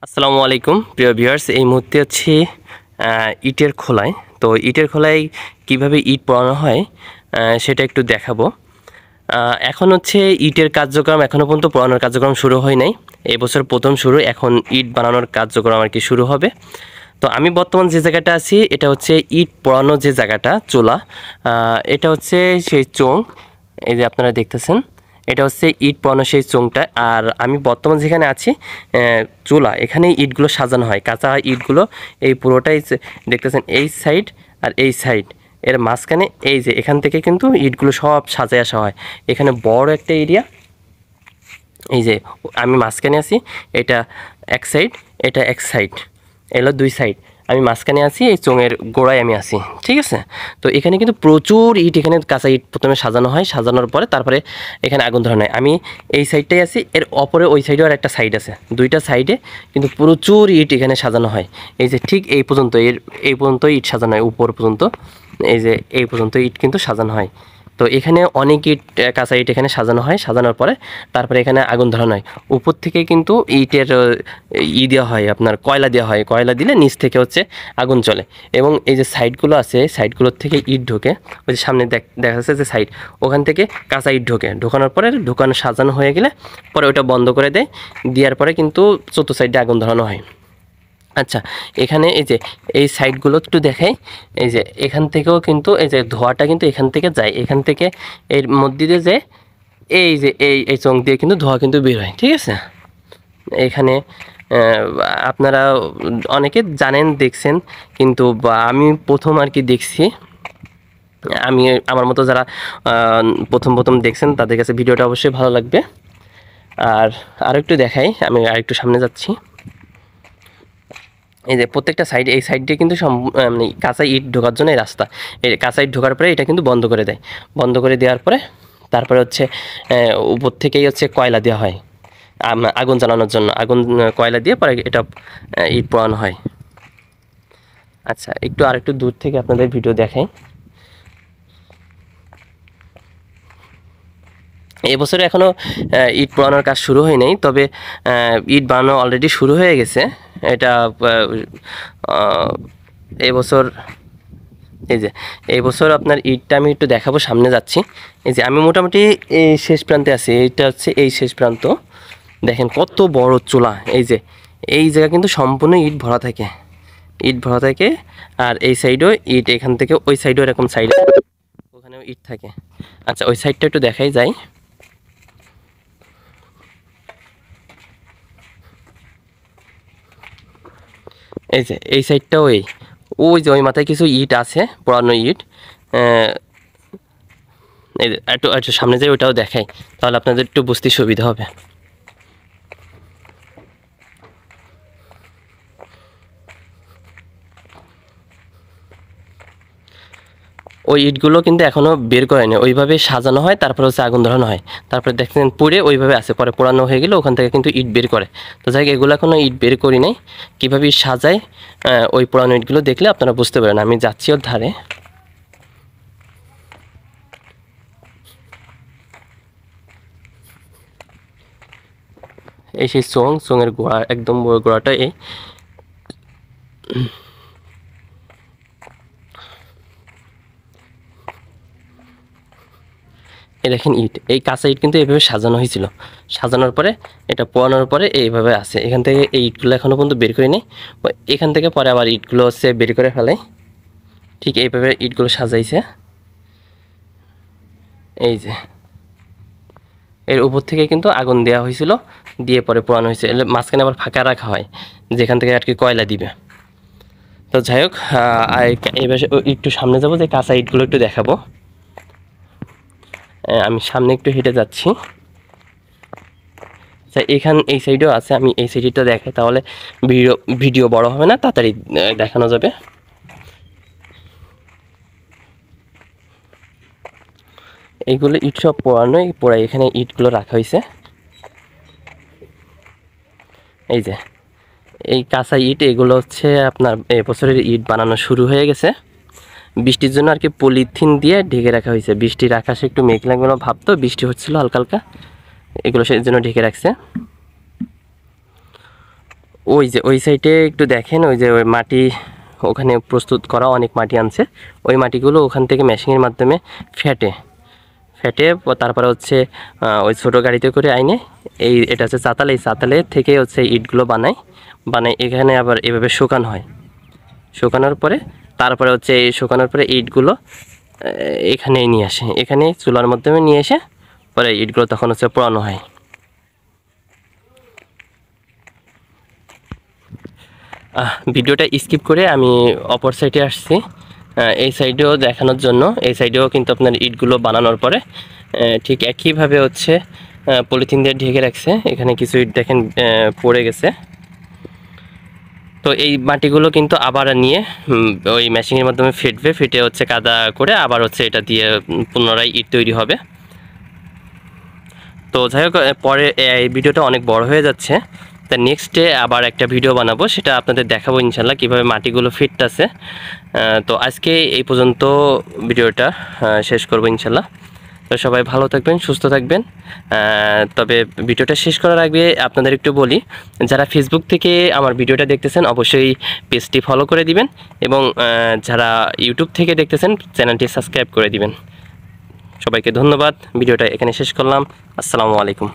আসসালামু আলাইকুম প্রিয় ভিউয়ার্স, এই মুহূর্তে হচ্ছে ইটের খোলায়। তো ইটের খোলায় কিভাবে ইট পোড়ানো হয় সেটা একটু দেখাবো। এখন হচ্ছে ইটের কার্যক্রম এখনও পর্যন্ত পোড়ানোর কার্যক্রম শুরু হয় নাই। এবছর প্রথম শুরু, এখন ইট বানানোর কার্যক্রম আর কি শুরু হবে। তো আমি বর্তমান যে জায়গাটা আছি এটা হচ্ছে ইট পোড়ানো যে জায়গাটা চুলা, এটা হচ্ছে সেই চোং, এই যে আপনারা দেখতেছেন এটা হচ্ছে ইট পোড়ানো সেই চোংটা। আর আমি বর্তমান যেখানে আছি চুলা, এখানে ইটগুলো সাজানো হয়, কাঁচা ইটগুলো এই পুরোটাই দেখতেছেন, এই সাইড আর এই সাইড এর মাঝখানে এই যে এখান থেকে কিন্তু ইটগুলো সব সাজায় আসা হয়। এখানে বড় একটা এরিয়া, এই যে আমি মাঝখানে আছি, এটা এক সাইড, এটা এক সাইড, এলো দুই সাইড, আমি মাঝখানে আছি, এই চোঙের গোড়ায় আমি আছি, ঠিক আছে। তো এখানে কিন্তু প্রচুর ইট, এখানে কাঁচা ইট প্রথমে সাজানো হয়, সাজানোর পরে তারপরে এখানে আগুন ধরানো হয়। আমি এই সাইডটাই আছি, এর অপরে ওই সাইডেও আর একটা সাইড আছে, দুইটা সাইডে কিন্তু প্রচুর ইট এখানে সাজানো হয়। এই যে ঠিক এই পর্যন্ত, এই পর্যন্ত ইট সাজানো হয়, উপর পর্যন্ত, এই যে এই পর্যন্ত ইট কিন্তু সাজানো হয়। তো এখানে অনেক ইট, কাঁচা ইট এখানে সাজানো হয়, সাজানোর পরে তারপরে এখানে আগুন ধরানো হয়। উপর থেকে কিন্তু ইটের দেওয়া হয়, আপনার কয়লা দেওয়া হয়, কয়লা দিলে নিচ থেকে হচ্ছে আগুন চলে। এবং এই যে সাইডগুলো আছে, সাইডগুলোর থেকে ইট ঢোকে, ওই যে সামনে দেখা যাচ্ছে যে সাইড, ওখান থেকে কাঁচা ইট ঢোকে, ঢোকানোর পরে ঢোকানো সাজানো হয়ে গেলে পরে ওটা বন্ধ করে দেয়, দেওয়ার পরে কিন্তু চতুর্থ সাইডে আগুন ধরানো হয়। আচ্ছা, এখানে এই যে এই সাইডগুলো একটু দেখাই, এই যে এখান থেকেও কিন্তু এই যে ধোঁয়াটা কিন্তু এখান থেকে যায়, এখান থেকে এর মধ্যে দিয়ে যে এই যে এই চোঙ দিয়ে কিন্তু ধোঁয়া কিন্তু বের হয়, ঠিক আছে। এখানে আপনারা অনেকে জানেন, দেখছেন, কিন্তু আমি প্রথম আর কি দেখছি। আমি আমার মতো যারা প্রথম প্রথম দেখছেন তাদের কাছে ভিডিওটা অবশ্যই ভালো লাগবে। আর আরেকটু দেখাই, আমি আরেকটু সামনে যাচ্ছি। এই যে প্রত্যেকটা সাইড, এই সাইড দিয়ে কিন্তু মানে কাঁচা ইট ঢোকার জন্য এই রাস্তা, এই কাঁচা ইট ঢোকার পরে এটা কিন্তু বন্ধ করে দেয়, বন্ধ করে দেওয়ার পরে তারপরে হচ্ছে উপর থেকেই হচ্ছে কয়লা দেওয়া হয় আগুন জ্বালানোর জন্য, আগুন কয়লা দিয়ে পরে এটা ইট পোড়ানো হয়। আচ্ছা, একটু আরেকটু দূর থেকে আপনাদের ভিডিও দেখাই। এবছরে এখনও ইট পোড়ানোর কাজ শুরু হয় নাই, তবে ইট বানানো অলরেডি শুরু হয়ে গেছে। এটা এবছর, এই যে এই বছর আপনার ইটটা আমি একটু দেখাবো, সামনে যাচ্ছি। এই যে আমি মোটামুটি এই শেষ প্রান্তে আছি, এইটা হচ্ছে এই শেষ প্রান্ত, দেখেন কত বড় চুলা। এই যে এই জায়গা কিন্তু সম্পূর্ণ ইট ভরা থাকে, ইট ভরা থাকে। আর এই সাইডেও ইট, এখান থেকে ওই সাইডেও এরকম সাইড, ওখানেও ইট থাকে। আচ্ছা, ওই সাইডটা একটু দেখাই যায়। এই যে এই সাইডটাও ওই যে ওই মাথায় কিছু ইট আছে, পুরানো ইট। এই একটু একটু সামনে যাই, ওইটাও দেখাই, তাহলে আপনাদের একটু বুঝতে সুবিধা হবে। ওই ইটগুলো কিন্তু এখনও বের করেনি, ওইভাবে সাজানো হয়, তারপরে হচ্ছে আগুন ধরানো হয়, তারপরে দেখছেন পুড়ে ওইভাবে আছে, পরে পোড়ানো হয়ে গেলে ওখান থেকে কিন্তু ইট বের করে। তো যাই হোক, এগুলো এখনও ইট বের করি নাই, কীভাবে ইট সাজায় ওই পোড়ানো ইটগুলো দেখলে আপনারা বুঝতে পারেন। আমি যাচ্ছি ওর ধারে। এই সেই চোঙের গোড়া, একদম গোড়াটা এই দেখেন ইট, এই কাঁচা ইট কিন্তু এইভাবে সাজানো হয়েছিল, সাজানোর পরে এটা পোড়ানোর পরে এইভাবে আছে। এখান থেকে এই ইটগুলো এখনও পর্যন্ত বের করে নেই, এখান থেকে পরে আবার ইটগুলো হচ্ছে বের করে ফেলে, ঠিক এইভাবে ইটগুলো সাজাইছে। এই যে এর উপর থেকে কিন্তু আগুন দেওয়া হয়েছিল, দিয়ে পরে পোড়ানো হয়েছে, মাঝখানে আবার ফাঁকা রাখা হয় যেখান থেকে আর কি কয়লা দিবে। তো যাই হোক, এবার একটু সামনে যাবো, যে কাঁচা ইটগুলো একটু দেখাবো। আমি সামনে একটু হেঁটে যাচ্ছি। আচ্ছা, এই সাইডেও আছে, আমি এই সাইডটা দেখাই, তাহলে ভিডিও বড় হবে না, তাড়াতাড়ি দেখানো যাবে। এইগুলো ইট সব পোড়ানো, পোড়াই এখানে ইটগুলো রাখা হয়েছে। এই যে এই কাঁচা ইট, এগুলো হচ্ছে আপনার এবছরের ইট বানানো শুরু হয়ে গেছে। বৃষ্টির জন্য আর কি পলিথিন দিয়ে ঢেকে রাখা হয়েছে, বৃষ্টির আকাশে একটু মেঘলা মেঘলা ভাব, তো বৃষ্টি হচ্ছিল হালকা হালকা, এগুলো সেই জন্য ঢেকে রাখছে। ওই যে ওই সাইডে একটু দেখেন, ওই যে ওই মাটি ওখানে প্রস্তুত করা অনেক মাটি আনছে, ওই মাটিগুলো ওখান থেকে মেশিনের মাধ্যমে ফেটে তারপরে হচ্ছে ওই ছোটো গাড়িতে করে আইনে এটা হচ্ছে চাতাল, এই চাতালের থেকে হচ্ছে ইটগুলো বানায় এখানে আবার এভাবে শুকানো হয়। শুকানোর পরে তারপরে হচ্ছে এই শুকানোর পরে ইটগুলো এখানে নিয়ে আসে, এখানে চুলার মাধ্যমে নিয়ে এসে পরে ইটগুলো তখন হচ্ছে পোড়ানো হয়। ভিডিওটা স্কিপ করে আমি অপর সাইডে আসছি, এই সাইডেও দেখানোর জন্য। এই সাইডেও কিন্তু আপনার ইটগুলো বানানোর পরে ঠিক একইভাবে হচ্ছে পলিথিন দিয়ে ঢেকে রাখছে। এখানে কিছু ইট দেখেন পড়ে গেছে। তো এই মাটিগুলো কিন্তু আবার নিয়ে ওই মেশিনের মাধ্যমে ফেটে হচ্ছে কাদা করে আবার হচ্ছে এটা দিয়ে পুনরায় ইট তৈরি হবে। তো যাই হোক, পরে এই ভিডিওটা অনেক বড় হয়ে যাচ্ছে, তা নেক্সট ডে আবার একটা ভিডিও বানাবো, সেটা আপনাদের দেখাবো ইনশাল্লাহ কীভাবে মাটিগুলো ফিটতেছে। তো আজকে এই পর্যন্ত ভিডিওটা শেষ করবো ইনশাল্লাহ। তো সবাই ভালো থাকবেন, সুস্থ থাকবেন। তবে ভিডিওটা শেষ করার আগে আপনাদের একটু বলি, যারা ফেসবুক থেকে আমার ভিডিওটা দেখতেছেন অবশ্যই পেজটি ফলো করে দিবেন, এবং যারা ইউটিউব থেকে দেখতেছেন চ্যানেলটি সাবস্ক্রাইব করে দিবেন। সবাইকে ধন্যবাদ। ভিডিওটা এখানে শেষ করলাম। আসসালামু আলাইকুম।